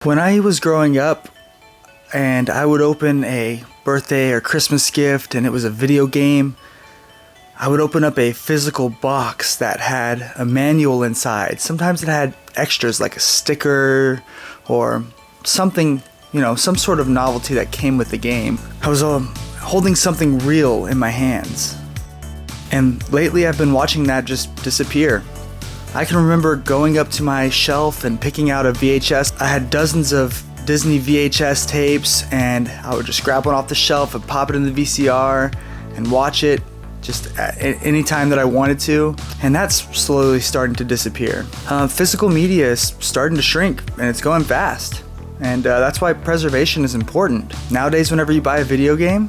When I was growing up and I would open a birthday or Christmas gift and it was a video game, I would open up a physical box that had a manual inside. Sometimes it had extras like a sticker or something, some sort of novelty that came with the game. I was holding something real in my hands. And lately I've been watching that just disappear. I can remember going up to my shelf and picking out a VHS. I had dozens of Disney VHS tapes, and I would just grab one off the shelf and pop it in the VCR and watch it just at any time that I wanted to. And that's slowly starting to disappear. Physical media is starting to shrink, and it's going fast. And that's why preservation is important. Nowadays, whenever you buy a video game,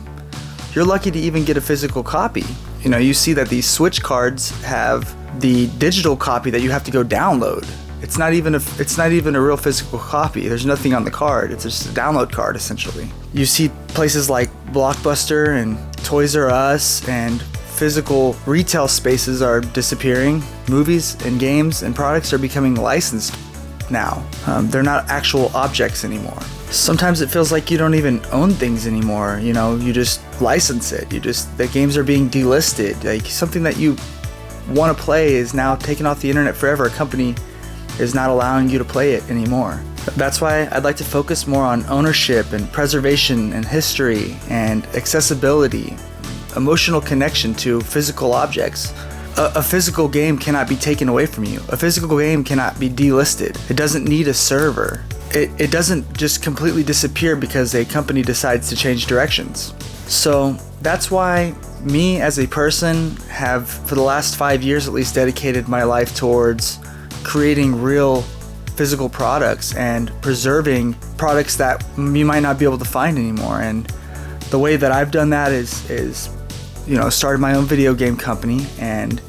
you're lucky to even get a physical copy. You see that these Switch cards have the digital copy that you have to go download. It's not even a real physical copy. There's nothing on the card. It's just a download card essentially. You see places like Blockbuster and Toys R Us and physical retail spaces are disappearing. Movies and games and products are becoming licensed now. They're not actual objects anymore. Sometimes it feels like you don't even own things anymore. You just license it. The games are being delisted. Like something that you want to play is now taken off the internet forever. A company is not allowing you to play it anymore. That's why I'd like to focus more on ownership and preservation and history and accessibility, emotional connection to physical objects. A physical game cannot be taken away from you. A physical game cannot be delisted. It doesn't need a server. It doesn't just completely disappear because a company decides to change directions. So that's why me as a person have, for the last 5 years at least, dedicated my life towards creating real physical products and preserving products that you might not be able to find anymore. And the way that I've done that is started my own video game company and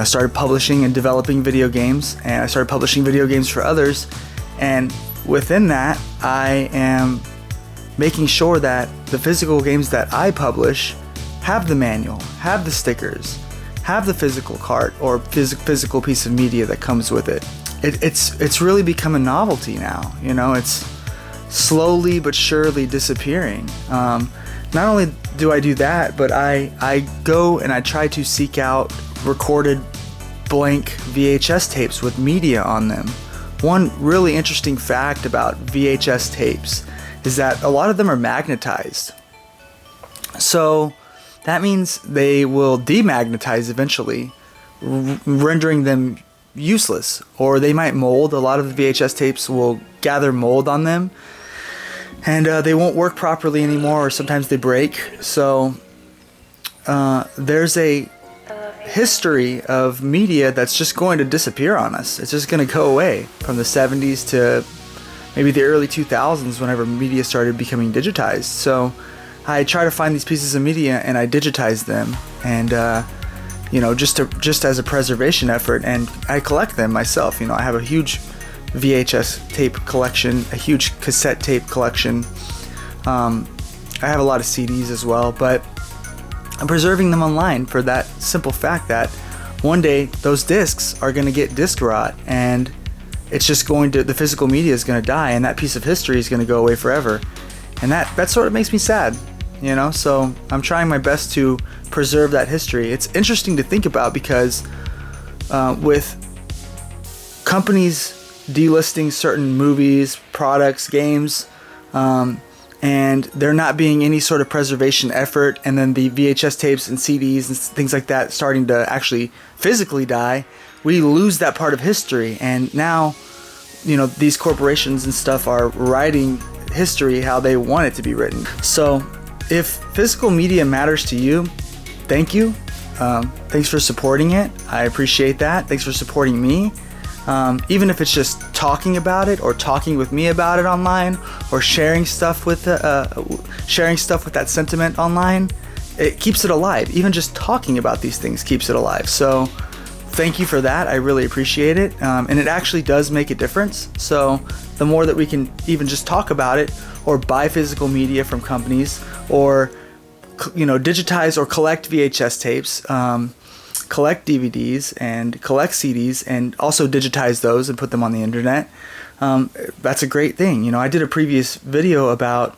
started publishing and developing video games, and I started publishing video games for others. And within that, I am making sure that the physical games that I publish have the manual, have the stickers, have the physical cart or physical piece of media that comes with it. It's really become a novelty now. It's slowly but surely disappearing. Not only do I do that, but I go and I try to seek out recorded blank VHS tapes with media on them. One really interesting fact about VHS tapes is that a lot of them are magnetized. So that means they will demagnetize eventually, rendering them useless. Or they might mold. A lot of the VHS tapes will gather mold on them, and they won't work properly anymore, or sometimes they break. So there's a history of media that's just going to disappear on us. It's just going to go away from the 70s to maybe the early 2000s, whenever media started becoming digitized. So I try to find these pieces of media and I digitize them, and just as a preservation effort, and I collect them myself. I have a huge VHS tape collection, a huge cassette tape collection. I have a lot of CDs as well, but I'm preserving them online for that simple fact that one day those discs are going to get disc rot, and it's just the physical media is going to die, and that piece of history is going to go away forever. And that sort of makes me sad, so I'm trying my best to preserve that history. It's interesting to think about because with companies delisting certain movies, products, games, and there not being any sort of preservation effort, and then the VHS tapes and CDs and things like that starting to actually physically die, we lose that part of history. And now, these corporations and stuff are writing history how they want it to be written. So if physical media matters to you, thank you. Thanks for supporting it. I appreciate that. Thanks for supporting me. Even if it's just talking about it or talking with me about it online, or sharing stuff with that sentiment online, it keeps it alive. Even just talking about these things keeps it alive. So thank you for that. I really appreciate it. And it actually does make a difference. So the more that we can even just talk about it, or buy physical media from companies, or digitize or collect VHS tapes, collect DVDs and collect CDs, and also digitize those and put them on the internet. that's a great thing. You know, I did a previous video about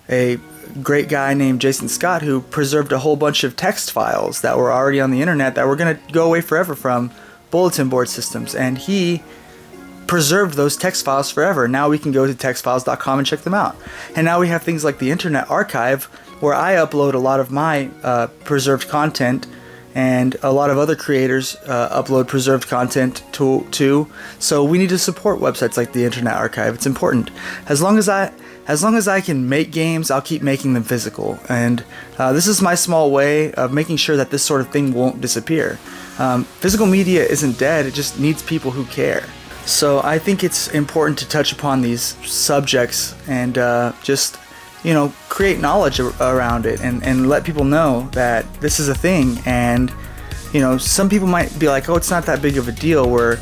a great guy named Jason Scott who preserved a whole bunch of text files that were already on the internet that were going to go away forever from bulletin board systems, and he preserved those text files forever. Now we can go to textfiles.com and check them out. And now we have things like the Internet Archive, where I upload a lot of my preserved content, and a lot of other creators upload preserved content too. So we need to support websites like the Internet Archive. It's important. As long as I can make games, I'll keep making them physical. And this is my small way of making sure that this sort of thing won't disappear. Physical media isn't dead. It just needs people who care. So I think it's important to touch upon these subjects and just, you know, create knowledge around it and let people know that this is a thing. And, you know, some people might be like, oh, it's not that big of a deal. We're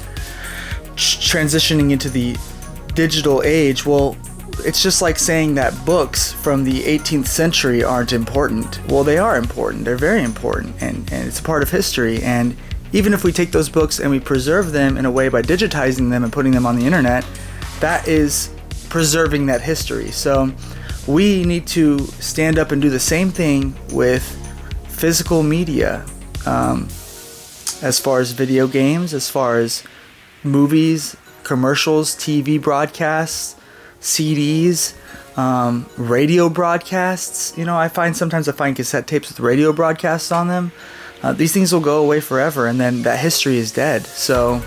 transitioning into the digital age. Well, it's just like saying that books from the 18th century aren't important. Well, they are important. They're very important, and it's a part of history. And even if we take those books and we preserve them in a way by digitizing them and putting them on the internet, that is preserving that history. So we need to stand up and do the same thing with physical media, as far as video games, as far as movies, commercials, TV broadcasts, CDs, radio broadcasts. You know, I find cassette tapes with radio broadcasts on them. These things will go away forever, and then that history is dead. So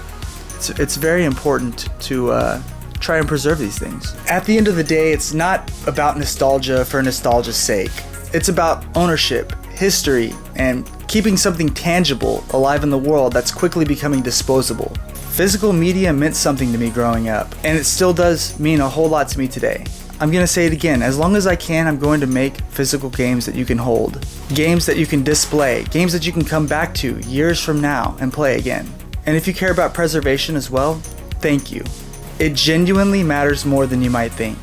it's very important to try and preserve these things. At the end of the day, it's not about nostalgia for nostalgia's sake. It's about ownership, history, and keeping something tangible alive in the world that's quickly becoming disposable. Physical media meant something to me growing up, and it still does mean a whole lot to me today. I'm going to say it again. As long as I can, I'm going to make physical games that you can hold. Games that you can display. Games that you can come back to years from now and play again. And if you care about preservation as well, thank you. It genuinely matters more than you might think.